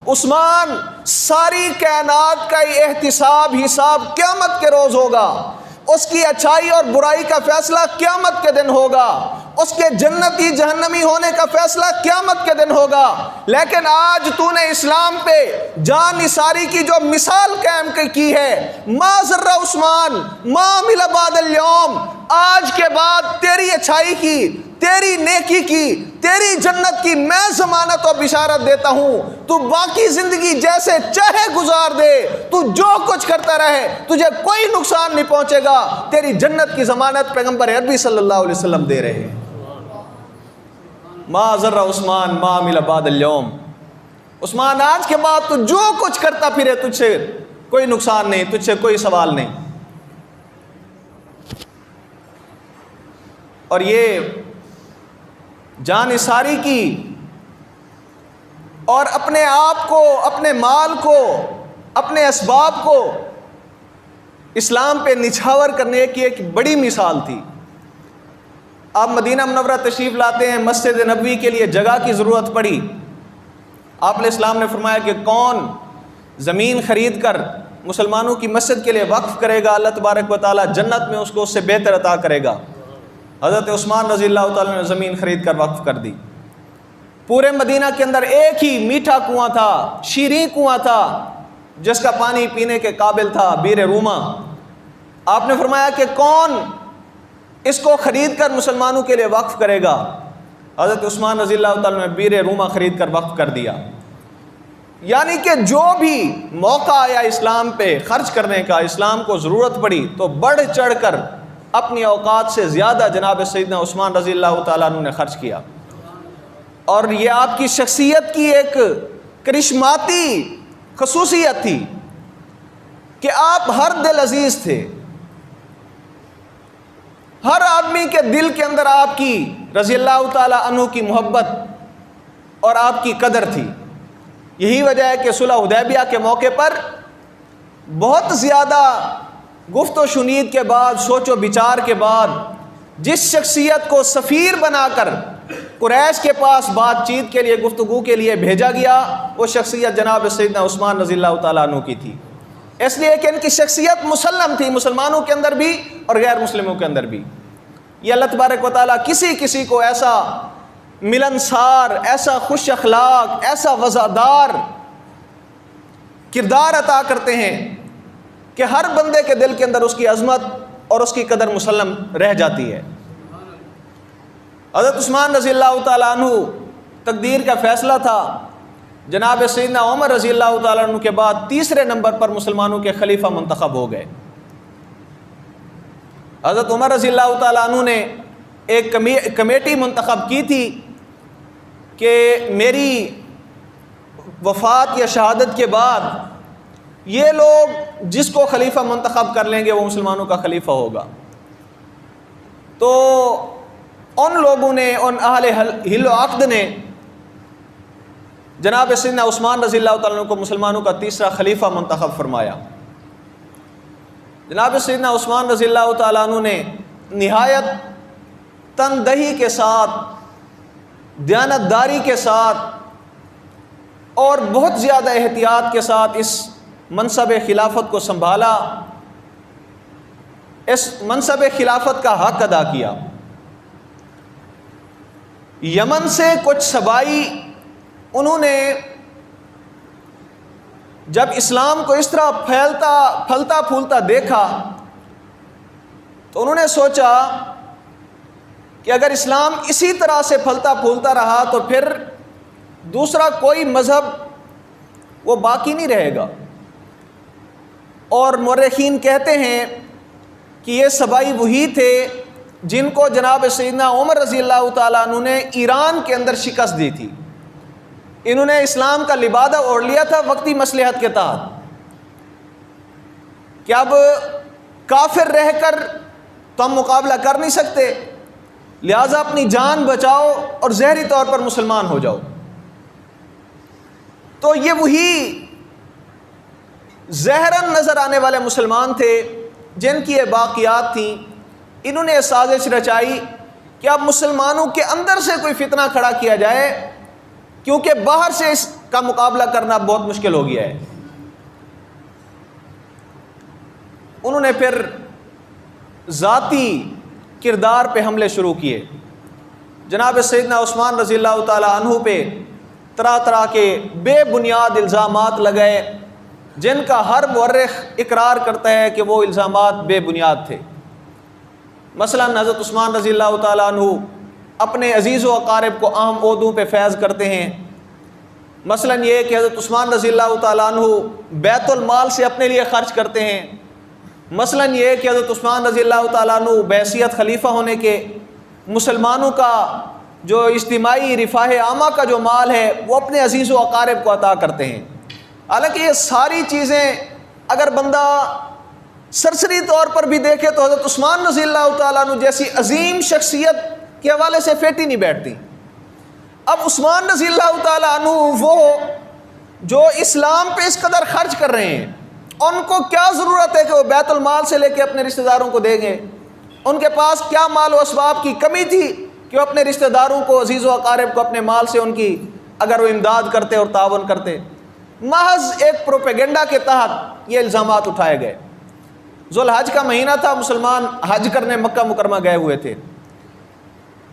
عثمان، ساری کائنات کا احتساب حساب قیامت کے روز ہوگا، اس کی اچھائی اور برائی کا فیصلہ قیامت کے دن ہوگا، اس کے جنتی جہنمی ہونے کا فیصلہ قیامت کے دن ہوگا۔ لیکن آج تو نے اسلام پہ جان نثاری کی جو مثال قائم کی ہے، ما ضر عثمان ما عمل بعد اليوم، آج کے بعد تیری اچھائی کی، تیری نیکی کی، تیری جنت کی میں ضمانت اور بشارت دیتا ہوں۔ تو باقی زندگی جیسے چاہے گزار دے، تو جو کچھ کرتا رہے، تجھے کوئی نقصان نہیں پہنچے گا، تیری جنت کی ضمانت پیغمبر عربی صلی اللہ علیہ وسلم دے رہے ہیں۔ ما ضر عثمان ما عمل بعد اليوم، عثمان آج کے بعد تو جو کچھ کرتا پھرے تجھ سے کوئی نقصان نہیں، تجھ سے کوئی سوال نہیں۔ اور یہ جان نثاری کی اور اپنے آپ کو، اپنے مال کو، اپنے اسباب کو اسلام پہ نچھاور کرنے کی ایک بڑی مثال تھی۔ آپ مدینہ منورہ تشریف لاتے ہیں، مسجد نبوی کے لیے جگہ کی ضرورت پڑی، آپ علیہ السلام نے فرمایا کہ کون زمین خرید کر مسلمانوں کی مسجد کے لیے وقف کرے گا، اللہ تبارک و تعالیٰ جنت میں اس کو اس سے بہتر عطا کرے گا۔ حضرت عثمان رضی اللہ تعالیٰ نے زمین خرید کر وقف کر دی۔ پورے مدینہ کے اندر ایک ہی میٹھا کنواں تھا، شیریں کنواں تھا، جس کا پانی پینے کے قابل تھا، بیر روما۔ آپ نے فرمایا کہ کون اس کو خرید کر مسلمانوں کے لیے وقف کرے گا؟ حضرت عثمان رضی اللہ تعالیٰ نے بیر روما خرید کر وقف کر دیا۔ یعنی کہ جو بھی موقع آیا اسلام پہ خرچ کرنے کا، اسلام کو ضرورت پڑی تو بڑھ چڑھ کر اپنی اوقات سے زیادہ جناب سیدنا عثمان رضی اللہ تعالیٰ عنہ نے خرچ کیا۔ اور یہ آپ کی شخصیت کی ایک کرشماتی خصوصیت تھی کہ آپ ہر دل عزیز تھے، ہر آدمی کے دل کے اندر آپ کی رضی اللہ تعالیٰ عنہ کی محبت اور آپ کی قدر تھی۔ یہی وجہ ہے کہ صلح حدیبیہ کے موقع پر بہت زیادہ گفت و شنید کے بعد، سوچ و بچار کے بعد، جس شخصیت کو سفیر بنا کر قریش کے پاس بات چیت کے لیے، گفتگو کے لیے بھیجا گیا، وہ شخصیت جناب سیدنا عثمان رضی اللہ تعالیٰ عنہ کی تھی۔ اس لیے کہ ان کی شخصیت مسلم تھی، مسلمانوں کے اندر بھی اور غیر مسلموں کے اندر بھی۔ یہ اللہ تبارک و تعالیٰ کسی کو ایسا ملنسار، ایسا خوش اخلاق، ایسا وفادار کردار عطا کرتے ہیں کہ ہر بندے کے دل کے اندر اس کی عظمت اور اس کی قدر مسلم رہ جاتی ہے۔ حضرت عثمان رضی اللہ تعالیٰ عنہ، تقدیر کا فیصلہ تھا، جناب سیدنا عمر رضی اللہ تعالیٰ عنہ کے بعد تیسرے نمبر پر مسلمانوں کے خلیفہ منتخب ہو گئے۔ حضرت عمر رضی اللہ تعالیٰ عنہ نے ایک کمیٹی منتخب کی تھی کہ میری وفات یا شہادت کے بعد یہ لوگ جس کو خلیفہ منتخب کر لیں گے وہ مسلمانوں کا خلیفہ ہوگا۔ تو ان لوگوں نے، ان اہل حل و عقد نے جناب سیدنا عثمان رضی اللہ تعالیٰ عنہ کو مسلمانوں کا تیسرا خلیفہ منتخب فرمایا۔ جناب سیدنا عثمان رضی اللہ تعالیٰ عنہ نے نہایت تندہی کے ساتھ، دیانتداری کے ساتھ اور بہت زیادہ احتیاط کے ساتھ اس منصب خلافت کو سنبھالا، اس منصب خلافت کا حق ادا کیا۔ یمن سے کچھ صبائی، انہوں نے جب اسلام کو اس طرح پھلتا پھولتا دیکھا تو انہوں نے سوچا کہ اگر اسلام اسی طرح سے پھلتا پھولتا رہا تو پھر دوسرا کوئی مذہب وہ باقی نہیں رہے گا۔ اور مورخین کہتے ہیں کہ یہ صبائی وہی تھے جن کو جناب سیدنا عمر رضی اللہ تعالیٰ عنہ نے ایران کے اندر شکست دی تھی۔ انہوں نے اسلام کا لبادہ اوڑھ لیا تھا وقتی مصلحت کے تحت کہ اب کافر رہ کر تو ہم مقابلہ کر نہیں سکتے، لہٰذا اپنی جان بچاؤ اور ظاہری طور پر مسلمان ہو جاؤ۔ تو یہ وہی ظاہراً نظر آنے والے مسلمان تھے جن کی یہ باقیات تھیں۔ انہوں نے سازش رچائی کہ اب مسلمانوں کے اندر سے کوئی فتنہ کھڑا کیا جائے، کیونکہ باہر سے کا مقابلہ کرنا بہت مشکل ہو گیا ہے۔ انہوں نے پھر ذاتی کردار پہ حملے شروع کیے۔ جناب سیدنا عثمان رضی اللہ تعالیٰ عنہ پہ طرح طرح کے بے بنیاد الزامات لگائے، جن کا ہر مورخ اقرار کرتا ہے کہ وہ الزامات بے بنیاد تھے۔ مثلا حضرت عثمان رضی اللہ تعالیٰ عنہ اپنے عزیز و اقارب کو اہم عہدوں پہ فیض کرتے ہیں۔ مثلا یہ کہ حضرت عثمان رضی اللہ تعالیٰ عنہ بیت المال سے اپنے لیے خرچ کرتے ہیں۔ مثلا یہ کہ حضرت عثمان رضی اللہ تعالیٰ عنہ بحیثیت خلیفہ ہونے کے مسلمانوں کا جو اجتماعی رفاہ عامہ کا جو مال ہے وہ اپنے عزیز و اقارب کو عطا کرتے ہیں۔ حالانکہ یہ ساری چیزیں اگر بندہ سرسری طور پر بھی دیکھے تو حضرت عثمان رضی اللہ تعالیٰ عنہ جیسی عظیم شخصیت کے حوالے سے فیٹی نہیں بیٹھتی۔ اب عثمان رضی اللہ تعالیٰ عنہ وہ جو اسلام پہ اس قدر خرچ کر رہے ہیں، ان کو کیا ضرورت ہے کہ وہ بیت المال سے لے کے اپنے رشتہ داروں کو دیں گے؟ ان کے پاس کیا مال و اسباب کی کمی تھی کہ وہ اپنے رشتہ داروں کو، عزیز و اقارب کو اپنے مال سے ان کی اگر وہ امداد کرتے اور تعاون کرتے؟ محض ایک پروپیگنڈا کے تحت یہ الزامات اٹھائے گئے۔ ذوالحج کا مہینہ تھا، مسلمان حج کرنے مکہ مکرمہ گئے ہوئے تھے۔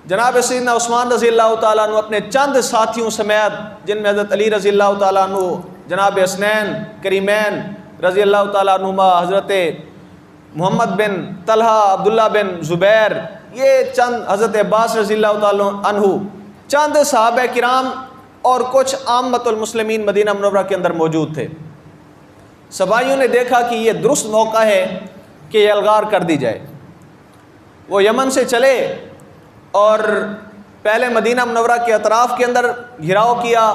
جناب سیدنا عثمان رضی اللہ تعالیٰ عنہ اپنے چند ساتھیوں سمیت، جن میں حضرت علی رضی اللہ تعالیٰ عنہ، جناب حسنین کریمین رضی اللہ تعالیٰ عنہما، حضرت محمد بن طلحہ، عبداللہ بن زبیر، یہ چند، حضرت عباس رضی اللہ تعالیٰ عنہ، چند صحابہ کرام اور کچھ عامت المسلمین مدینہ منورہ کے اندر موجود تھے۔ صحابیوں نے دیکھا کہ یہ درست موقع ہے کہ یہ الغار کر دی جائے۔ وہ یمن سے چلے اور پہلے مدینہ منورہ کے اطراف کے اندر گھیراؤ کیا،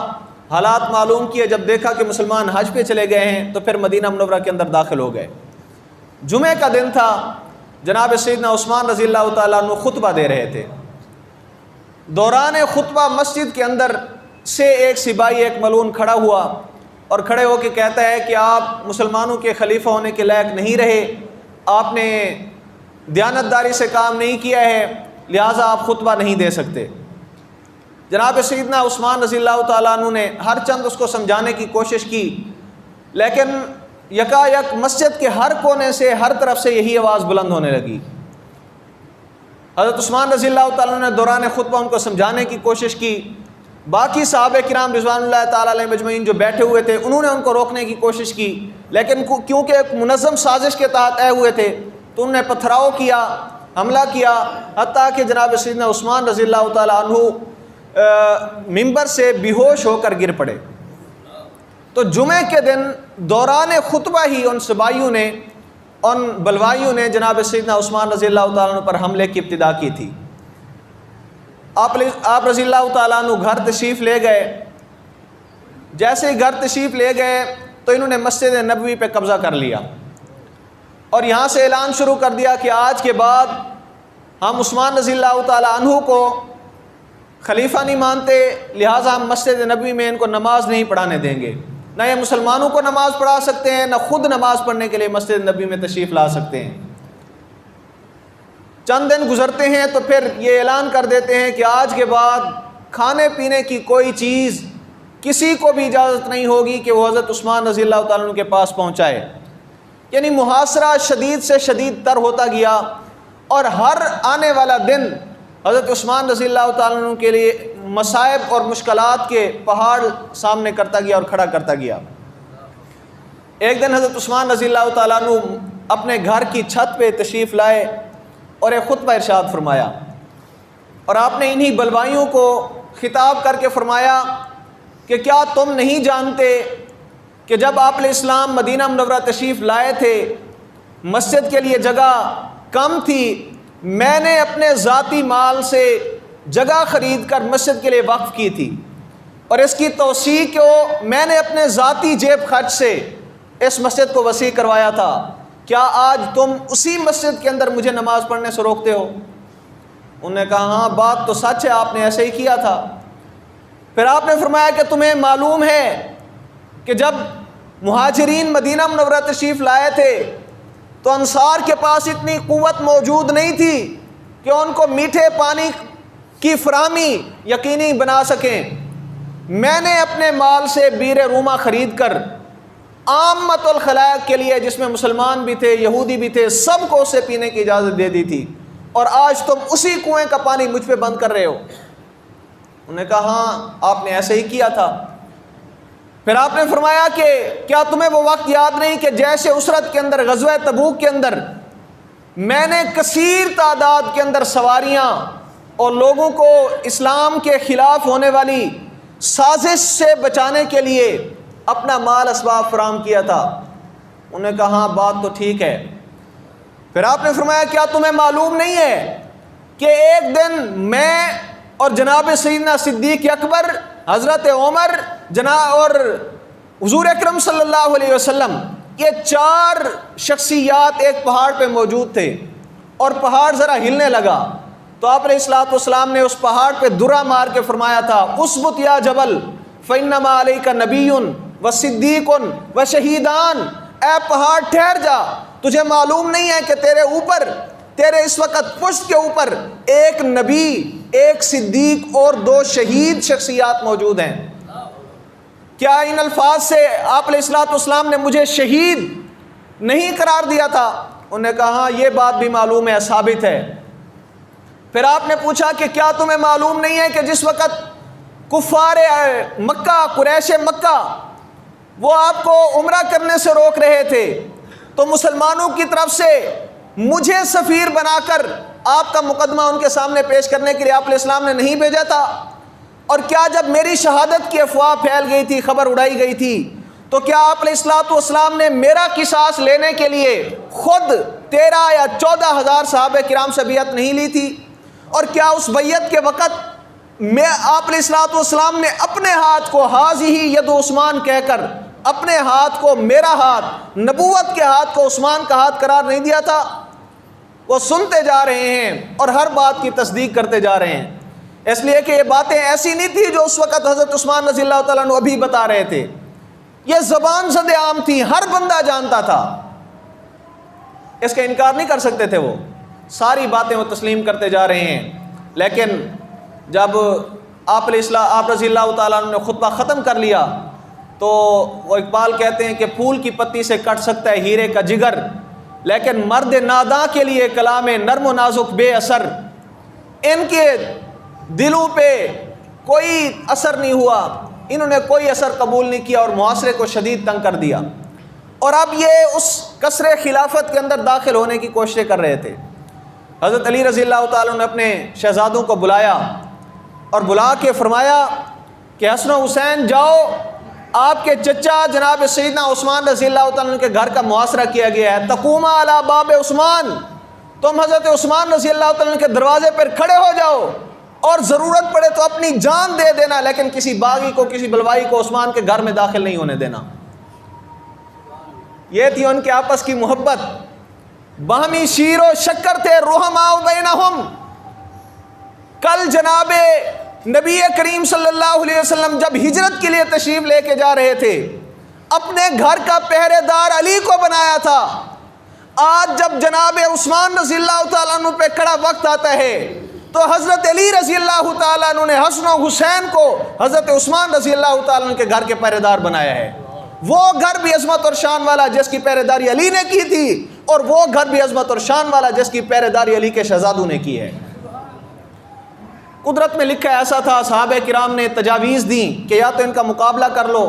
حالات معلوم کیے۔ جب دیکھا کہ مسلمان حج پہ چلے گئے ہیں تو پھر مدینہ منورہ کے اندر داخل ہو گئے۔ جمعہ کا دن تھا، جناب سیدنا عثمان رضی اللہ تعالیٰ عنہ خطبہ دے رہے تھے۔ دوران خطبہ مسجد کے اندر سے ایک سپاہی، ایک ملعون کھڑا ہوا اور کھڑے ہو کے کہتا ہے کہ آپ مسلمانوں کے خلیفہ ہونے کے لائق نہیں رہے، آپ نے دیانتداری سے کام نہیں کیا ہے، لہٰذا آپ خطبہ نہیں دے سکتے۔ جناب سیدنا عثمان رضی اللہ تعالیٰ عنہ نے ہر چند اس کو سمجھانے کی کوشش کی، لیکن یکایک مسجد کے ہر کونے سے، ہر طرف سے یہی آواز بلند ہونے لگی۔ حضرت عثمان رضی اللہ تعالیٰ عنہ نے دوران خطبہ ان کو سمجھانے کی کوشش کی۔ باقی صحابہ کرام رضوان اللہ تعالیٰ علیہ مجمعین جو بیٹھے ہوئے تھے، انہوں نے ان کو روکنے کی کوشش کی، لیکن کیونکہ ایک منظم سازش کے تحت آئے ہوئے تھے تو انہوں نے پتھراؤ کیا، حملہ کیا، حتیٰ کہ جناب سیدنا عثمان رضی اللہ تعالیٰ عنہ ممبر سے بے ہوش ہو کر گر پڑے۔ تو جمعے کے دن دوران خطبہ ہی ان سپاہیوں نے، ان بلوائیوں نے جناب سیدنا عثمان رضی اللہ تعالیٰ عنہ پر حملے کی ابتدا کی تھی۔ آپ رضی اللہ تعالیٰ عنہ گھر تشریف لے گئے۔ جیسے ہی گھر تشریف لے گئے تو انہوں نے مسجد نبوی پہ قبضہ کر لیا اور یہاں سے اعلان شروع کر دیا کہ آج کے بعد ہم عثمان رضی اللہ تعالیٰ عنہ کو خلیفہ نہیں مانتے، لہٰذا ہم مسجد نبوی میں ان کو نماز نہیں پڑھانے دیں گے، نہ یہ مسلمانوں کو نماز پڑھا سکتے ہیں، نہ خود نماز پڑھنے کے لیے مسجد نبوی میں تشریف لا سکتے ہیں۔ چند دن گزرتے ہیں تو پھر یہ اعلان کر دیتے ہیں کہ آج کے بعد کھانے پینے کی کوئی چیز کسی کو بھی اجازت نہیں ہوگی کہ وہ حضرت عثمان رضی اللہ تعالیٰ عنہ کے پاس پہنچائے۔ یعنی محاصرہ شدید سے شدید تر ہوتا گیا اور ہر آنے والا دن حضرت عثمان رضی اللہ تعالیٰ عنہ کے لیے مصائب اور مشکلات کے پہاڑ سامنے کرتا گیا اور کھڑا کرتا گیا۔ ایک دن حضرت عثمان رضی اللہ تعالیٰ عنہ اپنے گھر کی چھت پہ تشریف لائے اور ایک خطبہ ارشاد فرمایا، اور آپ نے انہی بلوائیوں کو خطاب کر کے فرمایا کہ کیا تم نہیں جانتے کہ جب آپ علیہ السلام مدینہ منورہ تشریف لائے تھے، مسجد کے لیے جگہ کم تھی، میں نے اپنے ذاتی مال سے جگہ خرید کر مسجد کے لیے وقف کی تھی، اور اس کی توسیع کو میں نے اپنے ذاتی جیب خرچ سے اس مسجد کو وسیع کروایا تھا، کیا آج تم اسی مسجد کے اندر مجھے نماز پڑھنے سے روکتے ہو؟ انہوں نے کہا ہاں بات تو سچ ہے، آپ نے ایسے ہی کیا تھا۔ پھر آپ نے فرمایا کہ تمہیں معلوم ہے کہ جب مہاجرین مدینہ منورہ تشریف لائے تھے تو انصار کے پاس اتنی قوت موجود نہیں تھی کہ ان کو میٹھے پانی کی فراہمی یقینی بنا سکیں، میں نے اپنے مال سے بیر روما خرید کر عامت الخلائق کے لیے، جس میں مسلمان بھی تھے، یہودی بھی تھے، سب کو اسے پینے کی اجازت دے دی تھی، اور آج تم اسی کنویں کا پانی مجھ پہ بند کر رہے ہو۔ انہوں نے کہا ہاں آپ نے ایسے ہی کیا تھا۔ پھر آپ نے فرمایا کہ کیا تمہیں وہ وقت یاد نہیں کہ جیسے اسرت کے اندر، غزوہ تبوک کے اندر، میں نے کثیر تعداد کے اندر سواریاں اور لوگوں کو اسلام کے خلاف ہونے والی سازش سے بچانے کے لیے اپنا مال اسباب فراہم کیا تھا؟ انہوں نے کہا ہاں بات تو ٹھیک ہے۔ پھر آپ نے فرمایا کیا تمہیں معلوم نہیں ہے کہ ایک دن میں اور جناب سیدنا صدیق اکبر، حضرت عمر، اور حضور اکرم صلی اللہ علیہ وسلم، یہ 4 شخصیات ایک پہاڑ پہ موجود تھے، اور پہاڑ ذرا ہلنے لگا تو آپ علیہ الصلوۃ والسلام نے اس پہاڑ پہ درہ مار کے فرمایا تھا اسبت یا جبل فإنما علیک نبی وصدیق وشہیدان، اے پہاڑ ٹھہر جا، تجھے معلوم نہیں ہے کہ تیرے اوپر، تیرے اس وقت پشت کے اوپر ایک نبی، ایک صدیق اور 2 شہید شخصیات موجود ہیں۔ کیا ان الفاظ سے آپ علیہ الصلوۃ والسلام نے مجھے شہید نہیں قرار دیا تھا؟ انہوں نے کہا ہاں یہ بات بھی معلوم ہے، ثابت ہے۔ پھر آپ نے پوچھا کہ کیا تمہیں معلوم نہیں ہے کہ جس وقت کفار مکہ، قریش مکہ، وہ آپ کو عمرہ کرنے سے روک رہے تھے تو مسلمانوں کی طرف سے مجھے سفیر بنا کر آپ کا مقدمہ ان کے سامنے پیش کرنے کے لیے آپ علیہ السلام نے نہیں بھیجا تھا؟ اور کیا جب میری شہادت کی افواہ پھیل گئی تھی، خبر اڑائی گئی تھی، تو کیا آپ علیہ الصلوۃ والسلام نے میرا قصاص لینے کے لیے خود 13 یا 14 ہزار صحابہ کرام سے بیعت نہیں لی تھی؟ اور کیا اس بیعت کے وقت میں آپ علیہ الصلوۃ والسلام نے اپنے ہاتھ کو حاذی ید عثمان کہہ کر اپنے ہاتھ کو، میرا ہاتھ، نبوت کے ہاتھ کو عثمان کا ہاتھ قرار نہیں دیا تھا؟ وہ سنتے جا رہے ہیں اور ہر بات کی تصدیق کرتے جا رہے ہیں، اس لیے کہ یہ باتیں ایسی نہیں تھی جو اس وقت حضرت عثمان رضی اللہ تعالیٰ عنہ ابھی بتا رہے تھے، یہ زبان زد عام تھی، ہر بندہ جانتا تھا، اس کا انکار نہیں کر سکتے تھے، وہ ساری باتیں وہ تسلیم کرتے جا رہے ہیں۔ لیکن جب آپ رضی اللہ تعالیٰ عنہ نے خطبہ ختم کر لیا تو وہ اقبال کہتے ہیں کہ پھول کی پتی سے کٹ سکتا ہے ہیرے کا جگر، لیکن مرد ناداں کے لیے کلام نرم و نازک بے اثر، ان کے دلوں پہ کوئی اثر نہیں ہوا، انہوں نے کوئی اثر قبول نہیں کیا اور معاشرے کو شدید تنگ کر دیا، اور اب یہ اس قصر خلافت کے اندر داخل ہونے کی کوششیں کر رہے تھے۔ حضرت علی رضی اللہ تعالیٰ نے اپنے شہزادوں کو بلایا اور بلا کے فرمایا کہ حسن و حسین جاؤ، آپ کے چچا جناب سیدنا عثمان رضی اللہ تعالیٰ کے گھر کا محاصرہ کیا گیا ہے، تقوما علی باب عثمان، تم حضرت عثمان رضی اللہ تعالیٰ کے دروازے پر کھڑے ہو جاؤ، اور ضرورت پڑے تو اپنی جان دے دینا، لیکن کسی باغی کو، کسی بلوائی کو عثمان کے گھر میں داخل نہیں ہونے دینا۔ یہ تھی ان کے آپس کی محبت، باہمی شیر و شکر تھے، رحماء بینہم۔ کل جناب نبی کریم صلی اللہ علیہ وسلم جب ہجرت کے لیے تشریف لے کے جا رہے تھے، اپنے گھر کا پہرے دار علی کو بنایا تھا، آج جب جناب عثمان رضی اللہ تعالیٰ عنہ پہ کھڑا وقت آتا ہے تو حضرت علی رضی اللہ تعالیٰ عنہ نے حسن و حسین کو حضرت عثمان رضی اللہ تعالیٰ عنہ کے گھر کے پہرے دار بنایا ہے۔ وہ گھر بھی عظمت اور شان والا جس کی پہرے داری علی نے کی تھی، اور وہ گھر بھی عظمت اور شان والا جس کی پہرے داری علی کے شہزادوں نے کی ہے۔ قدرت میں لکھا ایسا تھا، صحابہ کرام نے تجاویز دیں کہ یا تو ان کا مقابلہ کر لو،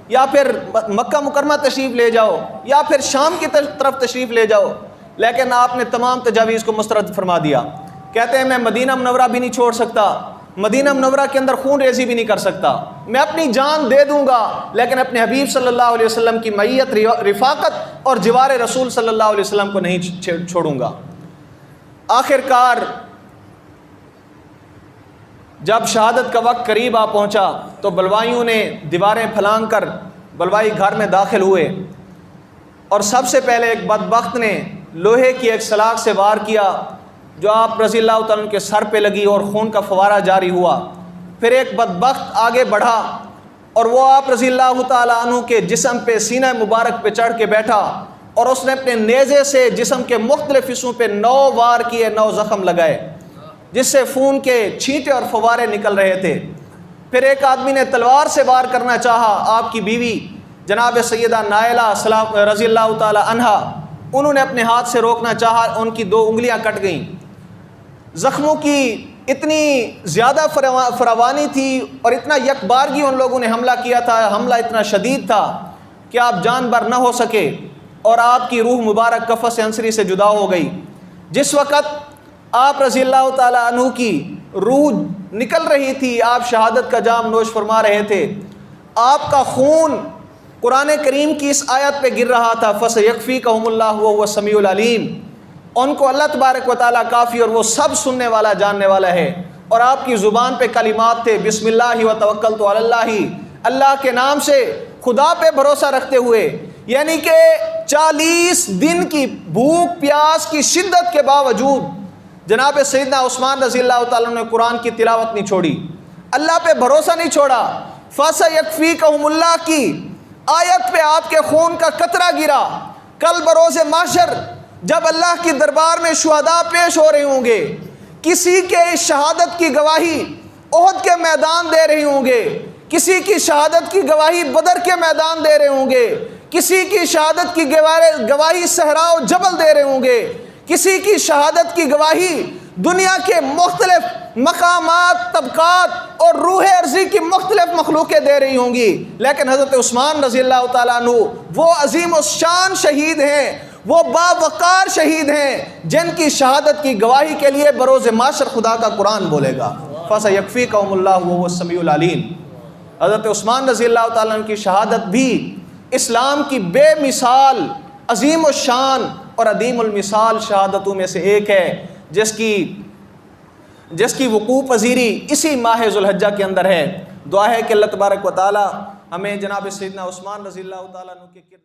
یا پھر مکہ مکرمہ تشریف لے جاؤ، یا پھر شام کی طرف تشریف لے جاؤ، لیکن آپ نے تمام تجاویز کو مسترد فرما دیا۔ کہتے ہیں میں مدینہ منورہ بھی نہیں چھوڑ سکتا، مدینہ منورہ کے اندر خون ریزی بھی نہیں کر سکتا، میں اپنی جان دے دوں گا لیکن اپنے حبیب صلی اللہ علیہ وسلم کی معیت، رفاقت اور جوار رسول صلی اللہ علیہ وسلم کو نہیں چھوڑوں گا۔ آخر کار جب شہادت کا وقت قریب آ پہنچا تو بلوائیوں نے دیواریں پھلانگ کر بلوائی گھر میں داخل ہوئے، اور سب سے پہلے ایک بدبخت نے لوہے کی ایک سلاخ سے وار کیا جو آپ رضی اللہ تعالیٰ کے سر پہ لگی اور خون کا فوارہ جاری ہوا۔ پھر ایک بدبخت آگے بڑھا اور وہ آپ رضی اللہ تعالیٰ عنہ کے جسم پہ، سینہ مبارک پہ چڑھ کے بیٹھا، اور اس نے اپنے نیزے سے جسم کے مختلف حصوں پہ 9 وار کیے، 9 زخم لگائے، جس سے خون کے چھینٹے اور فوارے نکل رہے تھے۔ پھر ایک آدمی نے تلوار سے وار کرنا چاہا، آپ کی بیوی جناب سیدہ نائلہ رضی اللہ تعالی عنہا، انہوں نے اپنے ہاتھ سے روکنا چاہا، ان کی 2 انگلیاں کٹ گئیں۔ زخموں کی اتنی زیادہ فراوانی تھی اور اتنا یکبارگی ان لوگوں نے حملہ کیا تھا، حملہ اتنا شدید تھا کہ آپ جان بر نہ ہو سکے اور آپ کی روح مبارک قفس عنصری سے جدا ہو گئی۔ جس وقت آپ رضی اللہ تعالیٰ عنہ کی روح نکل رہی تھی، آپ شہادت کا جام نوش فرما رہے تھے، آپ کا خون قرآن کریم کی اس آیت پہ گر رہا تھا، فَسَيَكْفِيكَهُمُ اللَّهُ وَهُوَ السَّمِيعُ الْعَلِيمُ۔ ان کو اللہ تبارک و تعالیٰ کافی اور وہ سب سننے والا جاننے والا ہے۔ اور آپ کی زبان پہ کلمات تھے، بسم اللہ وتوکلت علی اللہ، اللہ کے نام سے خدا پہ بھروسہ رکھتے ہوئے، یعنی کہ 40 دن کی بھوک پیاس کی شدت کے باوجود جناب سیدنا عثمان رضی اللہ تعالیٰ نے قرآن کی تلاوت نہیں چھوڑی، اللہ پہ بھروسہ نہیں چھوڑا۔ فَسَيَكْفِيكَهُمُ اللَّهُ کی آیت پہ آپ کے خون کا قطرہ گرا۔ کل بروز محشر جب اللہ کی دربار میں شہداء پیش ہو رہے ہوں گے، کسی کے شہادت کی گواہی احد کے میدان دے رہے ہوں گے، کسی کی شہادت کی گواہی بدر کے میدان دے رہے ہوں گے، کسی کی شہادت کی گواہی صحرا و جبل دے رہے ہوں گے، کسی کی شہادت کی گواہی دنیا کے مختلف مقامات، طبقات اور روح ارضی کی مختلف مخلوقیں دے رہی ہوں گی، لیکن حضرت عثمان رضی اللہ تعالیٰ عنہ وہ عظیم الشان شہید ہیں، وہ باوقار شہید ہیں جن کی شہادت کی گواہی کے لیے بروز معاشر خدا کا قرآن بولے گا، فَسَيَكْفِيكَهُمُ اللَّهُ وَهُوَ السَّمِيعُ الْعَلِيمُ۔ حضرت عثمان رضی اللہ تعالیٰ عنہ کی شہادت بھی اسلام کی بے مثال عظیم الشان اور عدیم المثال شہادتوں میں سے ایک ہے، جس کی وقوع پذیری اسی ماہ ذوالحجہ کے اندر ہے۔ دعا ہے کہ اللہ تبارک و تعالی ہمیں جناب سیدنا عثمان رضی اللہ تعالیٰ عنہ کے کردار